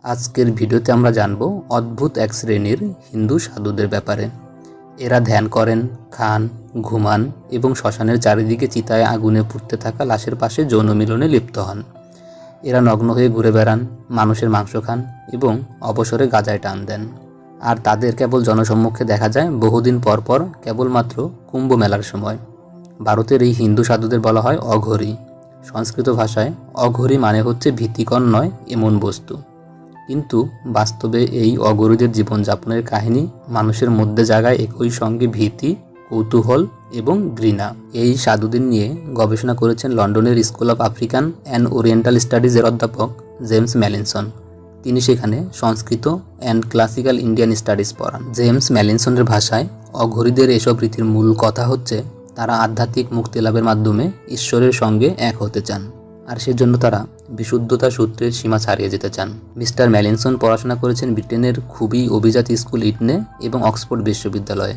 আজকের ভিডিওতে আমরা জানব অদ্ভুত এক শ্রেণীর হিন্দু সাধুদের ব্যাপারে। এরা ধ্যান করেন, খান, ঘুমান এবং শ্মশানের চারিদিকে চিতায় আগুনে পুড়তে থাকা লাশের পাশে যৌন মিলনে লিপ্ত হন। এরা নগ্ন হয়ে ঘুরে বেড়ান, মানুষের মাংস খান এবং অবসরে গাঁজায় টান দেন। আর তাদের কেবল জনসম্মুখে দেখা যায় বহুদিন পর পর, কেবলমাত্র কুম্ভ মেলার সময়। ভারতের এই হিন্দু সাধুদের বলা হয় অঘরী। সংস্কৃত ভাষায় অঘরী মানে হচ্ছে ভীতিকর নয় এমন বস্তু। কিন্তু বাস্তবে এই অঘরীদের জীবনযাপনের কাহিনী মানুষের মধ্যে জাগায় একই সঙ্গে ভীতি, কৌতূহল এবং ঘৃণা। এই সাধুদের নিয়ে গবেষণা করেছেন লন্ডনের school of African and Oriental স্টাডিজের অধ্যাপক জেমস ম্যালিনসন। তিনি সেখানে Sanskrit and classical Indian studies পড়ান। জেমস ম্যালিনসনের ভাষায় অঘরীদের এসব রীতির মূল কথা হচ্ছে তারা আধ্যাত্মিক মুক্তি লাভের মাধ্যমে ঈশ্বরের সঙ্গে এক হতে চান, আর সেজন্য তারা বিশুদ্ধতা সূত্রের সীমা ছাড়িয়ে যেতে চান। মিস্টার ম্যালিনসন পড়াশোনা করেছেন ব্রিটেনের খুবই অভিজাত স্কুল ইটনে এবং অক্সফোর্ড বিশ্ববিদ্যালয়ে।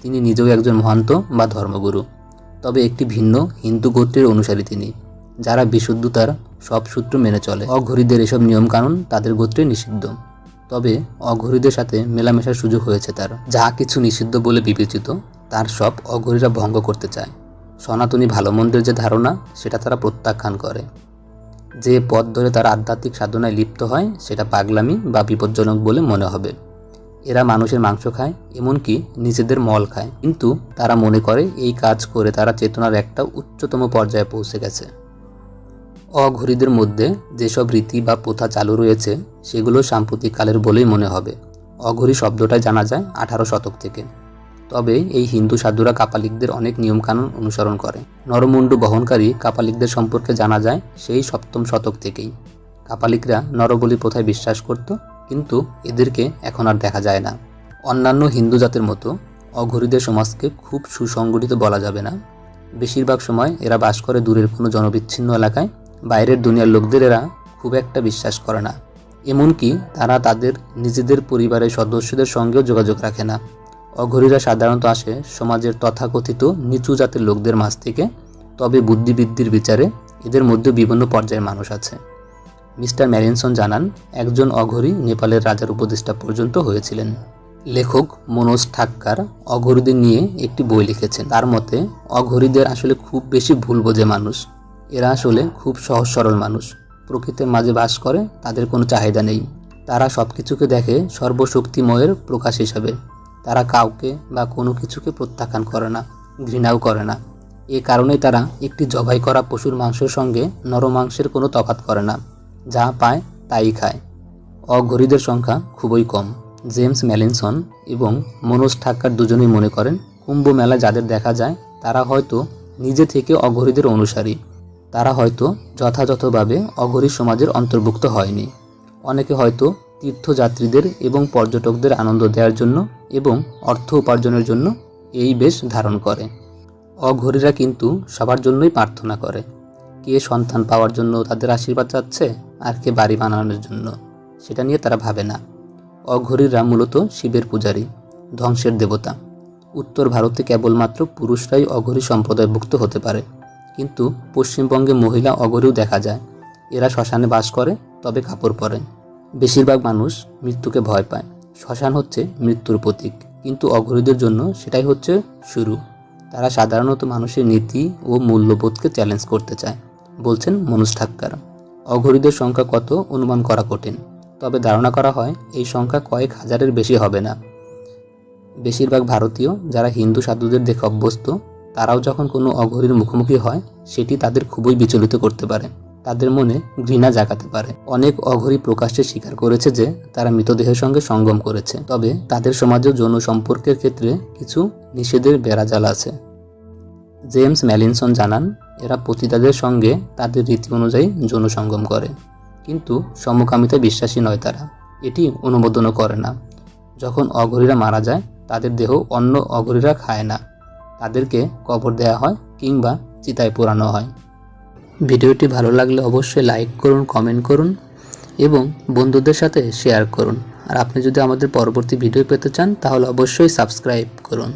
তিনি নিজেও একজন মহান্ত বা ধর্মগুরু, তবে একটি ভিন্ন হিন্দু গোত্রের অনুসারী তিনি, যারা বিশুদ্ধতার সব সূত্র মেনে চলে। অঘরীদের এসব নিয়মকানুন তাদের গোত্রে নিষিদ্ধ, তবে অঘরীদের সাথে মেলামেশার সুযোগ হয়েছে তার। যা কিছু নিষিদ্ধ বলে বিবেচিত তার সব অঘরীরা ভঙ্গ করতে চায়। সনাতনী ভালো মন্দের যে ধারণা সেটা তারা প্রত্যাখ্যান করে। যে পথ ধরে তারা আধ্যাত্মিক সাধনায় লিপ্ত হয় সেটা পাগলামি বা বিপজ্জনক বলে মনে হবে। এরা মানুষের মাংস খায়, এমনকি নিজেদের মল খায়, কিন্তু তারা মনে করে এই কাজ করে তারা চেতনার একটা উচ্চতম পর্যায়ে পৌঁছে গেছে। অঘরীদের মধ্যে যেসব রীতি বা প্রথা চালু রয়েছে সেগুলো সাম্প্রতিক কালের বলেই মনে হবে। অঘরী শব্দটাই জানা যায় 18 শতক থেকে, তবে এই হিন্দু সাধুরা কাপালিকদের অনেক নিয়মকানুন অনুসরণ করে। নরমুণ্ড বহনকারী কাপালিকদের সম্পর্কে জানা যায় সেই 7ম শতক থেকেই। কাপালিকরা নরবলি প্রথায় বিশ্বাস করত, কিন্তু এদেরকে এখন আর দেখা যায় না। অন্যান্য হিন্দু জাতের মতো অঘরীদের সমাজকে খুব সুসংগঠিত বলা যাবে না। বেশিরভাগ সময় এরা বাস করে দূরের কোনো জনবিচ্ছিন্ন এলাকায়। বাইরের দুনিয়ার লোকদের এরা খুব একটা বিশ্বাস করে না, এমনকি তারা তাদের নিজেদের পরিবারের সদস্যদের সঙ্গেও যোগাযোগ রাখে না। অঘরীরা সাধারণত আসে সমাজের তথাকথিত নিচু জাতের লোকদের মাঝ থেকে, তবে বুদ্ধিবৃত্তির বিচারে এদের মধ্যে বিভিন্ন পর্যায়ের মানুষ আছে। মিস্টার ম্যালিনসন জানান, একজন অঘরী নেপালের রাজার উপদেষ্টা পর্যন্ত হয়েছিলেন। লেখক মনোজ ঠাক্কার অঘরীদের নিয়ে একটি বই লিখেছেন। তার মতে অঘরীদের আসলে খুব বেশি ভুল বোঝে মানুষ। এরা আসলে খুব সহজ সরল মানুষ, প্রকৃতির মাঝে বাস করে, তাদের কোনো চাহিদা নেই। তারা সব কিছুকে দেখে সর্বশক্তিময়ের প্রকাশ হিসাবে। তারা কাউকে বা কোনো কিছুকে প্রত্যাখ্যান করে না, ঘৃণাও করে না। এ কারণেই তারা একটি জবাই করা পশুর মাংসের সঙ্গে নরমাংসের কোনো তফাৎ করে না, যা পায় তাই খায়। অঘরীদের সংখ্যা খুবই কম। জেমস ম্যালিনসন এবং মনোজ ঠাক্কার দুজনেই মনে করেন কুম্ভ মেলায় যাদের দেখা যায় তারা হয়তো নিজে থেকে অঘরীদের অনুসারী। তারা হয়তো যথাযথভাবে অঘরী সমাজের অন্তর্ভুক্ত হয়নি। অনেকে হয়তো তীর্থযাত্রীদের এবং পর্যটকদের আনন্দ দেওয়ার জন্য এবং অর্থ উপার্জনের জন্য এই বেশ ধারণ করে। অঘরীরা কিন্তু সবার জন্যই প্রার্থনা করে। কে সন্তান পাওয়ার জন্য তাদের আশীর্বাদ চাচ্ছে, আর কে বাড়ি বানানোর জন্য, সেটা নিয়ে তারা ভাবে না। অঘরীরা মূলত শিবের পূজারী, ধ্বংসের দেবতা। উত্তর ভারতে কেবলমাত্র পুরুষরাই অঘরী সম্প্রদায়ভুক্ত হতে পারে, কিন্তু পশ্চিমবঙ্গে মহিলা অঘরীও দেখা যায়। এরা শ্মশানে বাস করে, তবে কাপড় পরে। বেশিরভাগ মানুষ মৃত্যুকে ভয় পায়। শ্মশান হচ্ছে মৃত্যুর প্রতীক, কিন্তু অঘরীদের জন্য সেটাই হচ্ছে শুরু। তারা সাধারণত মানুষের নীতি ও মূল্যবোধকে চ্যালেঞ্জ করতে চায়, বলছেন মনোজ ঠাক্কার। অঘরীদের সংখ্যা কত অনুমান করা কঠিন, তবে ধারণা করা হয় এই সংখ্যা কয়েক হাজারের বেশি হবে না। বেশিরভাগ ভারতীয় যারা হিন্দু সাধুদের দেখে অভ্যস্ত, তারাও যখন কোনো অঘরীর মুখোমুখি হয় সেটি তাদের খুবই বিচলিত করতে পারে, তাদের মনে ঘৃণা জাগাতে পারে। অনেক অঘরী প্রকাশ্যে স্বীকার করেছে যে তারা মৃতদেহের সঙ্গে সঙ্গম করেছে, তবে তাদের সমাজেও যৌন সম্পর্কের ক্ষেত্রে কিছু নিষেধের বেড়াজাল আছে। জেমস ম্যালিনসন জানান, এরা পতিতাদের সঙ্গে তাদের রীতি অনুযায়ী যৌন সঙ্গম করে, কিন্তু সমকামিতায় বিশ্বাসী নয় তারা, এটি অনুমোদনও করে না। যখন অঘরীরা মারা যায় তাদের দেহ অন্য অঘরীরা খায় না, তাদেরকে কবর দেওয়া হয় কিংবা চিতায় পোড়ানো হয়। ভিডিওটি ভালো লাগলে অবশ্যই লাইক করুন, কমেন্ট করুন এবং বন্ধুদের সাথে শেয়ার করুন। আর আপনি যদি আমাদের পরবর্তী ভিডিও পেতে চান তাহলে অবশ্যই সাবস্ক্রাইব করুন।